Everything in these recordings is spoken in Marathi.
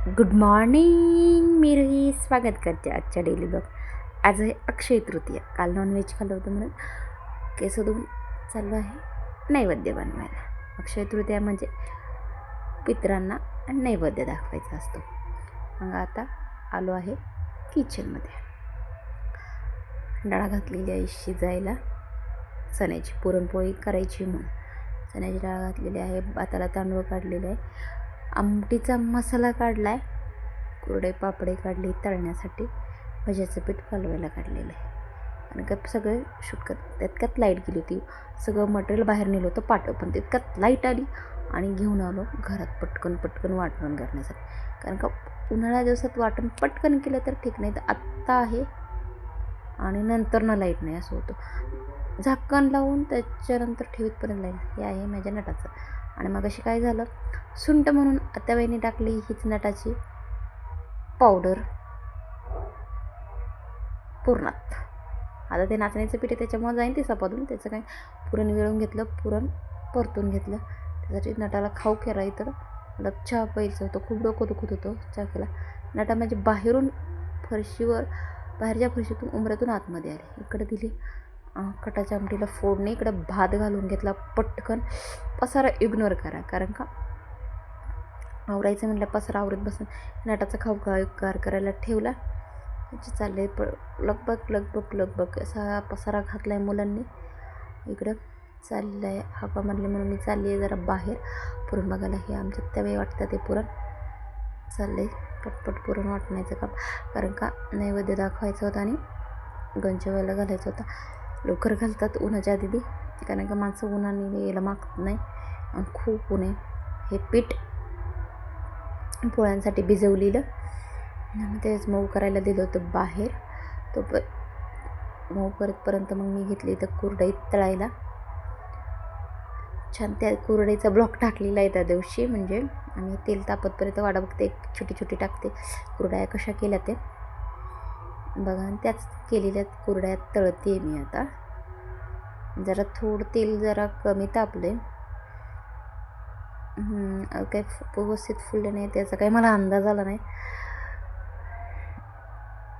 Good morning. मी रोही स्वागत करते आजच्या डेली ब्लॉग. आज आहे अक्षय तृतीया. काल नॉनव्हेज खाल्लं होतं म्हणून केस धुवून चालू आहे नैवेद्य बनवायला. अक्षय तृतीया म्हणजे पितरांना नैवेद्य दाखवायचा असतो. मग आता आलो आहे किचनमध्ये. डाळ घातलेली आहे शिजायला. चण्याची पुरणपोळी करायची म्हणून चण्याची डाळ घातलेली आहे. भाताला तांदूळ काढलेले आहे. आमटीचा मसाला काढला आहे. कुरडे पापडे काढले तळण्यासाठी. भज्याचं पीठ कालवायला काढलेलं आहे. आणि का सगळं शूट करत तितक्यात लाईट गेली होती. सगळं मटेरियल बाहेर नेलं होतं पाठव, पण तितक्यात लाईट आली आणि घेऊन आलो घरात पटकन वाटण करण्यासाठी. कारण का उन्हाळ्या दिवसात वाटण पटकन केलं तर ठीक, नाही तर आत्ता आहे आणि नंतर ना लाईट नाही असं होतं. झाकण लावून त्याच्यानंतर ठेवीतपर्यंत लाईट. हे आहे माझ्या नटाचं. आणि मग अशी काय झालं, सुंठ म्हणून आत्याबाईंनी टाकली हीच नटाची पावडर पुरणात. आता ते नाचण्याचं पीठ आहे त्याच्यामुळे जाईन ते सपादून. त्याचं काय पुरण वेळून घेतलं, पुरण परतून घेतलं. त्यासाठी नटाला खाऊ केला. तर मला चहा प्यायचं होतं, खूप डोकं दुखत होतं. चहा केला. नटा म्हणजे बाहेरून बाहेरच्या फरशीतून उंबऱ्यातून आतमध्ये आले. इकडे दिली कटाच्या आमटीला फोडणी. इकडं भात घालून घेतला पटकन. पसारा इग्नोर करा, कारण का आवरायचं म्हटलं पसारा आवरत बसून नटाचा खाऊ गार करायला ठेवला. त्याची चालले लगबग असा पसारा घातला आहे मुलांनी. इकडं चाललं आहे हाका मारली म्हणून मी चालली आहे जरा बाहेर पुरण बघायला. हे आमच्या त्यावेळी वाटतं ते पुरण चाललं आहे पटपट पुरण वाटण्याचं काम. कारण का नैवेद्य दाखवायचं होतं आणि गंजवायला घालायचं होतं. लवकर घालतात उन्हाच्या आधी, कारण का माणसं उन्हाने यायला मागत नाही आणि खूप ऊन आहे. हे पीठ पोळ्यांसाठी भिजवलेलं तेच मऊ करायला दिलं होतं बाहेर. तो मऊ करेपर्यंत मग मी घेतली इथं कुरडई तळायला. छान त्या कुरडईचा ब्लॉक टाकलेला आहे त्या दिवशी. म्हणजे आम्ही तेल तापतपर्यंत वाडा बघते, एक छोटी टाकते कुरड्या कशा केल्या ते बघा. आणि त्याच केलेल्या कुरड्या तळते मी आता. जरा थोडं तेल जरा कमी तापले, काही व्यवस्थित फुलले नाही त्याचा काही मला अंदाज आला नाही.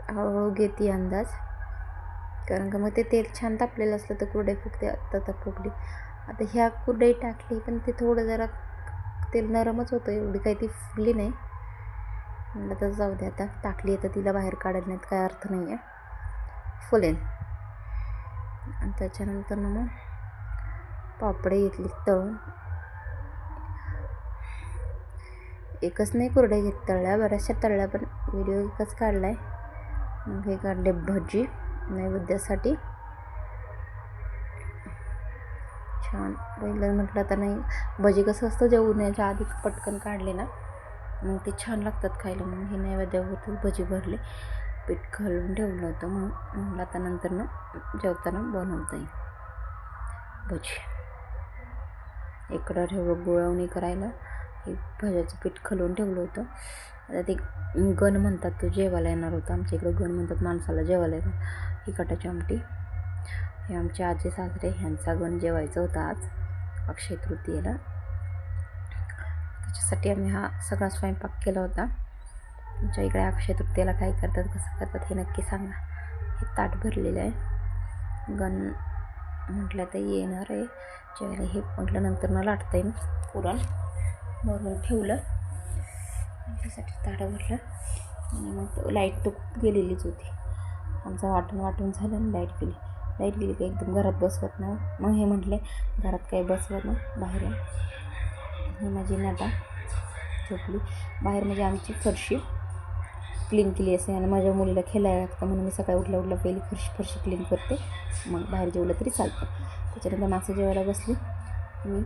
हळूहळू घेते अंदाज, कारण का मग ते तेल छान तापलेलं असलं तर कुरडई फुगते. आत्ता फुगली. आता ह्या कुरडई टाकली पण ते थोडं जरा तेल नरमच होतं, एवढी काही ती फुगली नाही. म्हणलं तर जाऊ दे, आता टाकली तर तिला बाहेर काढायला नाहीत काय अर्थ नाही आहे, फुलेन. आणि त्याच्यानंतर मग पापडे घेतली तळून. एकच नाही कुरडई घेत तळल्या, बऱ्याचशा तळल्या, पण व्हिडिओ एकच काढला आहे. मग हे काढले भजी नैवेद्यासाठी. छान पहिलं म्हटलं तर नाही, भजी कसं असतं जे उन्हाच्या आधी पटकन काढले ना मग ते छान लागतात खायला. मग हे नैवेद्यावरती भजी भरले, पीठ घालून ठेवलं होतं. मग म्हटलं आता नंतर ना जेवताना बनवता येईल भजी. इकडं ठेवलं गुळवणी करायला. हे भज्याचं पीठ घालून ठेवलं होतं. आता ते गण म्हणतात, तो जेवायला येणार होता. आमच्या इकडं गण म्हणतात माणसाला जेवायला येणार. ही कटाची आमटी. हे आमचे आजी सासरे ह्यांचा गण जेवायचा होता आज अक्षय तृतीयेला. त्याच्यासाठी आम्ही हा सगळा स्वयंपाक केला होता. तुमच्या इकडे अक्षय तृतीयेला काय करतात, कसं करतात हे नक्की सांगा. हे ताट भरलेलं आहे. गण म्हटलं तर येणार आहे जेवायला. हे म्हटलं नंतर न लाटता येईल पुरण भरून ठेवलं. त्यासाठी ताट भरलं. आणि मग लाईट तर गेलेलीच होती. आमचं वाटून झालं आणि लाईट गेली की एकदम घरात बसवत नाही. मग हे म्हटले घरात काही बसवत नाही, बाहेर. ही माझी नटा झोपली बाहेर. म्हणजे आमची फरशी क्लीन केली असते आणि माझ्या मुलीला खेळायला लागतं, म्हणून मी सकाळी उठल्या पहिली फरशी क्लीन करते, मग बाहेर जेवलं तरी चालतं. त्याच्यानंतर माणसं जेवायला बसली. मी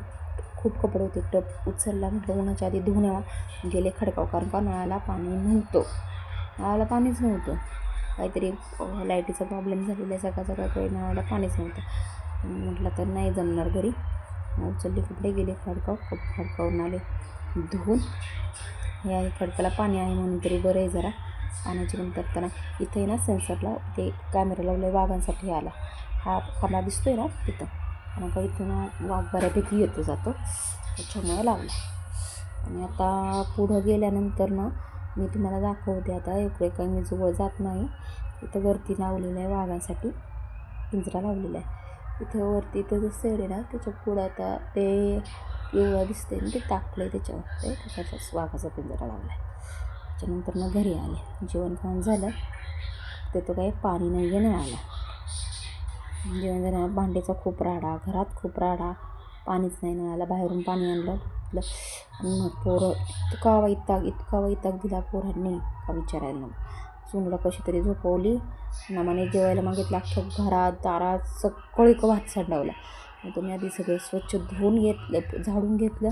खूप कपडे होते, टप उचलला. म्हटलं उन्हाच्या आधी धुवून यावा. गेले खडकाव, कारण का नळाला पाणीच नव्हतं. काहीतरी लाईटीचा प्रॉब्लेम झालेला आहे. सकाळ काही नळाला पाणीच नव्हतं. म्हटलं तर नाही जमणार घरी. उचलले कपडे, गेले खडकावून आले धुवून. हे आहे खडकाला पाणी आहे म्हणून तरी बरं आहे, जरा पाण्याची कमतरता नाही. इथे ना सेन्सरला ते कॅमेरा लावले वाघांसाठी आला. हा खांबा दिसतोय ना तिथं, कारण का इथून वाघ बऱ्यापैकी येतो जातो, त्याच्यामुळे लावला. आणि आता पुढं गेल्यानंतर ना मी तुम्हाला दाखवते आता. इकडे काही मी जवळ जात नाही. इथं वरती लावलेलं आहे वाघासाठी पिंजरा लावलेला आहे. इथं वरती इथं जे सेड आहे ना त्याच्या पुढं आता ते एवढं दिसते ना ते टाकलं आहे त्याच्यावर, ते त्याच्यातच वाघाचा पिंजरा लावला आहे. त्याच्यानंतर मग घरी आले, जेवण खाऊन झालं. तिथं काही पाणी नाही आहे नळाला. जेवण झाल्यावर भांडीचा खूप राडा, घरात खूप राडा, पाणीच नाही नळाला. बाहेरून पाणी आणलं आणि मग पोरं इतका वैताग दिला पोरांनी का विचारायला नको. सोनूला कशी तरी झोपवली, नामाने जेवायला मागितलं. अख्ख्या घरात दारात सगळी वात सांडावला. मग तुम्ही आधी सगळं स्वच्छ धुवून घेतलं, झाडून घेतलं,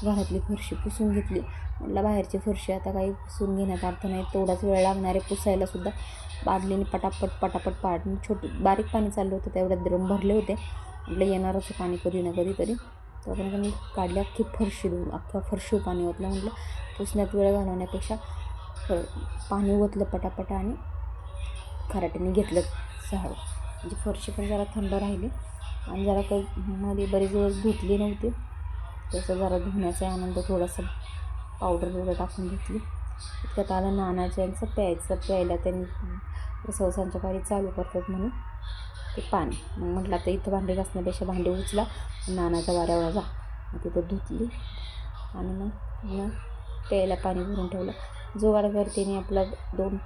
घरातली फरशी पुसून घेतली. म्हटलं बाहेरची फरशी आता काही पुसून घेण्यात अर्थ नाही, तेवढाच वेळ लागणार आहे पुसायलासुद्धा. बादलीने पटापट पाडून बारीक पाणी चाललं होतं, तेवढ्यात ड्रम भरले होते. म्हटलं येणारच पाणी कधी ना कधीतरी. तोपर्यंत मी काढली अख्खी फरशी धुवून, अख्खा फरशी पाणी ओतलं. म्हटलं पुसण्यात वेळ घालवण्यापेक्षा पाणी ओतलं पटापटा आणि खराट्याने घेतलं झाडू. म्हणजे फरशी पण जरा थंड राहिली आणि जरा काही मध्ये बरेच दिवस धुतली नव्हती, त्याचा जरा धुण्याचा आनंद. थोडासा पावडर टाकून घेतली. इतक्यात आलं नानाच्या यांचं प्यायला त्यांनी सवसांच्या पारी चालू करतात म्हणून ते पाणी. मग म्हटलं आता इथं भांडी घासण्यापेक्षा भांडी उचला, नानाच्या वाऱ्यावर जा. मग तिथं धुतली आणि मग प्यायला पाणी भरून ठेवलं. जुगाड करते मी आपला 2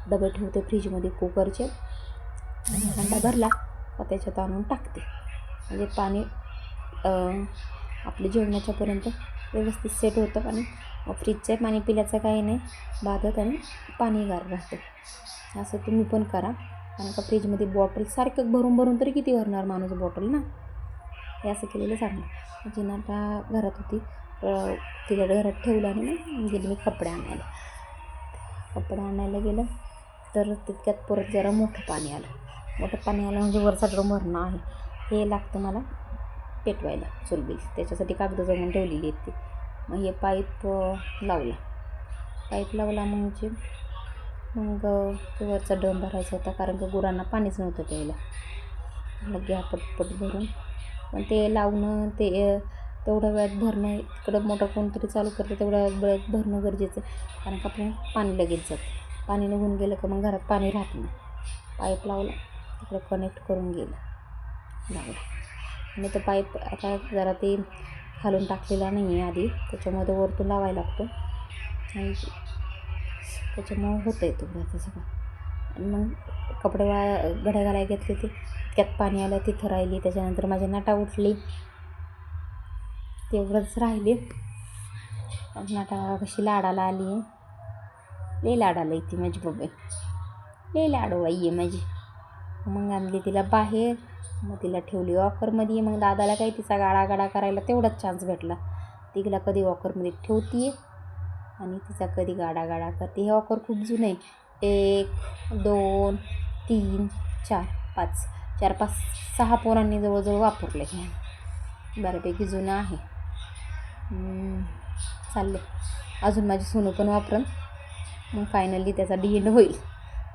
डबे ठेवते फ्रीजमध्ये कुकरचे, आणि हंडा भरला का त्याच्यात आणून टाकते. म्हणजे पाणी आपल्या जेवणाच्यापर्यंत व्यवस्थित सेट होतं. आणि फ्रीजचं पाणी पिल्याचं काही नाही बाधत आणि पाणी गार राहतं. असं तुम्ही पण करा, कारण का फ्रीजमध्ये बॉटल सारखं भरून तरी किती भरणार माणूस बॉटल ना. हे असं केलेलं चांगलं. माझी नाटा घरात होती, तिला घरात ठेवलं आणि मग गेली मी कपडे आणायला गेलं. तर तितक्यात परत जरा मोठं पाणी आलं म्हणजे वरचा ड्रम भरणं आहे, हे लागतं मला पेटवायला चुलबिल. त्याच्यासाठी कागद जमून ठेवलेली आहेत ती. मग हे पाईप लावला म्हणजे मग ते वरचा ड्रम भरायचा होता, कारण का गुरांना पाणीच नव्हतं प्यायला. घ्या पटपट भरून. पण ते लावणं तेवढ्या वेळात भरणं, इकडं मोटर कोणतरी चालू करतं तेवढ्या वेळात भरणं गरजेचं आहे, कारण का आपण पाणी लगेच जातं. पाणी निघून गेलं का मग घरात पाणी राहत नाही. पाईप लावला, तिकडं कनेक्ट करून लावला. आणि तो पाईप आता जरा ते खालून टाकलेला नाही आहे आधी, त्याच्यामध्ये वरतून लावायला लागतो आणि त्याच्यामुळं होतं येतो आता सगळं. आणि मग कपडे घड्या घालायला घेतले, ते त्यात पाणी आलं, तिथं राहिली. त्याच्यानंतर माझी नाटा उठली, तेवढंच राहिले. नाटा कशी लाडाला आली आहे, लई लाडाला येते माझी बब्बे, लई लाडू आई आहे माझी. मग आणली तिला बाहेर, मग तिला ठेवली वॉकरमध्ये. मग दादाला काही तिचा गाडा करायला तेवढाच चान्स भेटला. तिला कधी वॉकरमध्ये ठेवते आणि तिचा कधी गाडा करते. हे वॉकर खूप जुनं आहे, 1 2 3 4 5 6 पोरांनी जवळजवळ वापरलं आहे. बऱ्यापैकी जुनं आहे. चालले अजून माझी सोनू पण वापरन, मग फायनली त्याचा एंड होईल.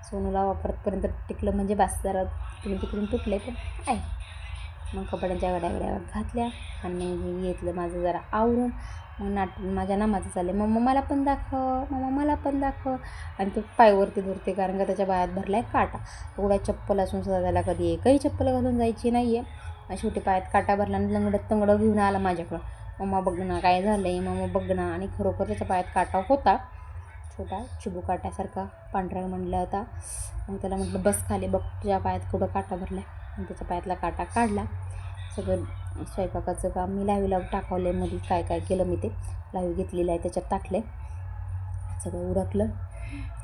सोनूला वापरतपर्यंत टिकलं म्हणजे बास. जरा तिकडून तुटले पण आहे. मग कपड्यांच्या घड्या घातल्या आणि मग घेतलं माझं जरा आवरून. मग माझ्या नामाचं चाललं, मम्मा मला पण दाखव. आणि तो पायवरती धरते, कारण का त्याच्या पायात भरला आहे काटा. एवढ्या चप्पल असून सुद्धा त्याला कधी एकही चप्पल घालून जायची नाही आहे. शेवटी पायात काटा भरला आणि तंगडं घेऊन आला माझ्याकडं. मम्मा बघ ना काय झालं आहे, मम्मा बघ ना. आणि खरोखर त्याच्या पायात काटा होता, छोटा चिबू काट्यासारखा पांढरा म्हणला होता. मग त्याला म्हटलं बस खाली, बघ तुझ्या पायात कुठं काटा भरला आहे. आणि त्याच्या पायातला काटा काढला. सगळं स्वयंपाकाचं काम मी लाईव्ह टाकवलं मध्ये, काय केलं मी ते लाईव्ह घेतलेलं आहे त्याच्यात टाकले. सगळं उरकलं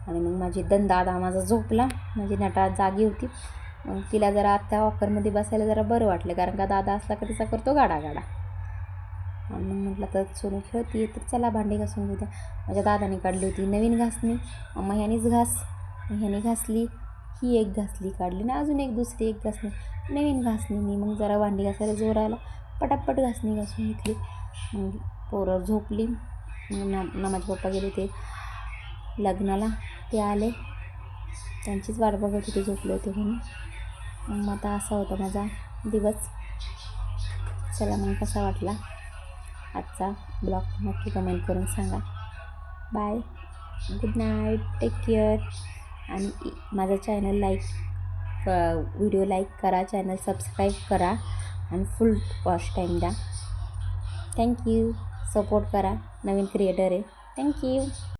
आणि मग माझी दादा माझा झोपला. माझी नटा जागी होती. मग तिला जरा आत्ता वॉकरमध्ये बसायला जरा बरं वाटलं, कारण का दादा असला का तिचा करतो गाडा. आणि मग म्हटलं तर सोनू खेळती, तर चला भांडी घासून घेऊ द्या. माझ्या दादाने काढली होती नवीन घासणी. मग ह्यानेच ह्याने घासली, ही एक घासली काढली ना, अजून एक दुसरी एक घासणी नवीन घासणीने. मग जरा भांडी घासायला जोर आला, पटापट घासणी घासून घेतली. मग पोरं झोपली. मग माझे पप्पा गेले ते लग्नाला, ते आले, त्यांचीच वाट बघत होते, झोपले होते म्हणून. मग आता असा होता माझा दिवस. चला मग कसा वाटला आजचा ब्लॉग नक्की कमेंट करून सांगा. Bye. Good night, take care. आणि माझा चॅनल व्हिडिओ लाईक करा, चॅनल सबस्क्राईब करा आणि फुल वॉच टाईम द्या. थँक्यू. सपोर्ट करा, नवीन क्रिएटर आहे. थँक्यू.